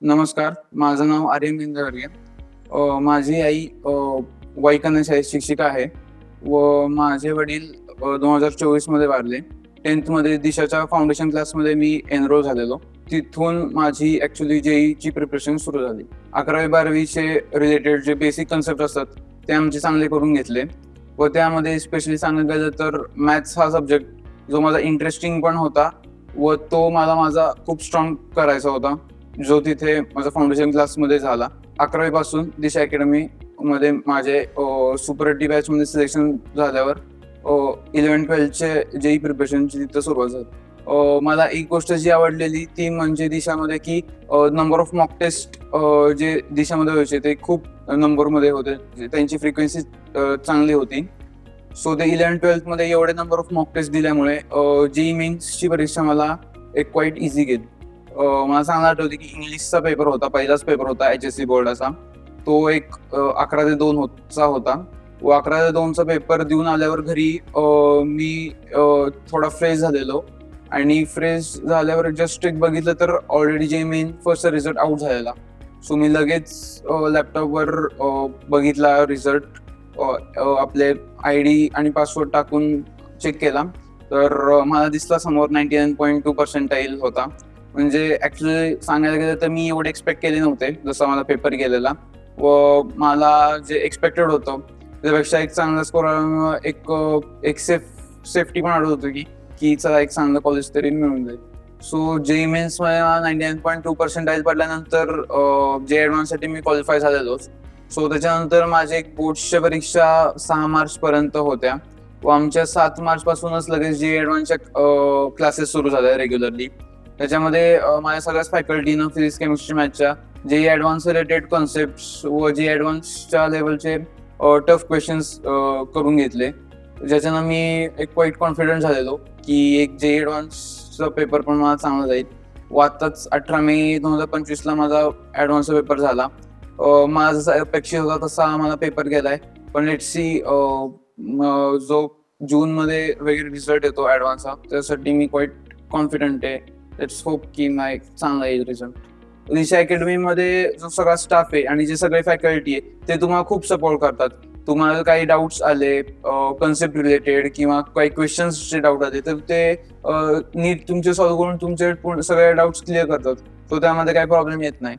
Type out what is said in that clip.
नमस्कार, माझं नाव आर्यन इंद्रवर्गे. माझी आई वैकन्या शाळेत शिक्षिका आहे व माझे वडील 2024 मध्ये वारले. 10th मध्ये दिशाच्या फाउंडेशन क्लासमध्ये मी एनरोल झालेलो. तिथून माझी ॲक्च्युली जेईची प्रिपरेशन सुरू झाली. 11वी-12वीचे रिलेटेड जे बेसिक कन्सेप्ट असतात ते आमचे चांगले करून घेतले व त्यामध्ये स्पेशली सांगायचं गेलं तर मॅथ्स हा सब्जेक्ट जो माझा इंटरेस्टिंग पण होता व तो मला माझा खूप स्ट्रॉंग करायचा होता, जो तिथे माझा फाउंडेशन क्लासमध्ये झाला. 11वी पासून दिशा अकॅडमी मध्ये माझे सुपर डी बॅचमध्ये सिलेक्शन झाल्यावर 11-12चे जेई प्रिपरेशनची तिथं सुरुवात झाली. मला एक गोष्ट जी आवडलेली ती म्हणजे दिशामध्ये की नंबर ऑफ मॉक टेस्ट जे दिशामध्ये व्हायचे ते खूप नंबरमध्ये होते, त्यांची फ्रिक्वेन्सी चांगली होती. सो ते 11-12मध्ये एवढे नंबर ऑफ मॉक टेस्ट दिल्यामुळे जेई मेन्सची परीक्षा मला एक क्वाईट इझी गेली. मला चांगलं आठवतं की इंग्लिशचा पेपर होता, पहिलाच पेपर होता HSC बोर्डाचा. तो एक 11 ते 2 होता व 11 ते 2चा पेपर देऊन आल्यावर घरी मी थोडा फ्रेश झालेलो आणि फ्रेश झाल्यावर जस्ट एक बघितलं तर ऑलरेडी जे मेन फर्स्ट रिझल्ट आउट झालेला. सो मी लगेच लॅपटॉपवर बघितला रिझल्ट, आपले ID आणि पासवर्ड टाकून चेक केला तर मला दिसला समोर 99.2% होता. म्हणजे ॲक्च्युली सांगायला गेलं तर मी एवढे एक्सपेक्ट केले नव्हते जसा मला पेपर गेलेला व मला जे एक्सपेक्टेड होतं त्यापेक्षा एक चांगला स्कोर एक सेफ्टी पण आढळत होती की चला एक चांगलं कॉलेज तरी मिळून जाईल. सो जेई मेन्समध्ये 99.2% पडल्यानंतर जे ॲडव्हान्ससाठी मी क्वालिफाय झालेलोच. सो त्याच्यानंतर माझे एक बोर्ड्सच्या परीक्षा 6 मार्चपर्यंत होत्या व आमच्या 7 मार्चपासूनच लगेच जे ॲडव्हान्सच्या क्लासेस सुरू झाल्या रेग्युलरली. त्याच्यामध्ये माझ्या सगळ्याच फॅकल्टीनं फिजिक्स, केमिस्ट्री, मॅथच्या जे ॲडव्हान्स रिलेटेड कॉन्सेप्ट्स व जे ॲडव्हान्सच्या लेवलचे टफ क्वेश्चन्स करून घेतले, ज्याच्यानं मी एक क्वाईट कॉन्फिडंट झालेलो की एक जे ॲडव्हान्सचा पेपर पण मला चांगला जाईल. व आत्ताच 18 मे 2025ला माझा ॲडव्हान्सचा पेपर झाला. माझा जसा अपेक्षित होता तसा मला पेपर गेलाय, पण लेट्स सी जो जूनमध्ये वगैरे रिझल्ट येतो ॲडव्हान्सचा त्यासाठी मी क्वाईट कॉन्फिडंट आहे. लेट्स होप की नाही चांगला येईल रिझल्ट. दिशा अकॅडमीमध्ये जो सगळा स्टाफ आहे आणि जे सगळे फॅकल्टी आहे ते तुम्हाला खूप सपोर्ट करतात. तुम्हाला काही डाऊट्स आले कन्सेप्ट रिलेटेड किंवा काही क्वेश्चन्सचे डाऊट आले तर ते नीट तुमचे सॉल्व्ह करून तुमचे सगळे डाऊट्स क्लिअर करतात. तो त्यामध्ये काही प्रॉब्लेम येत नाही.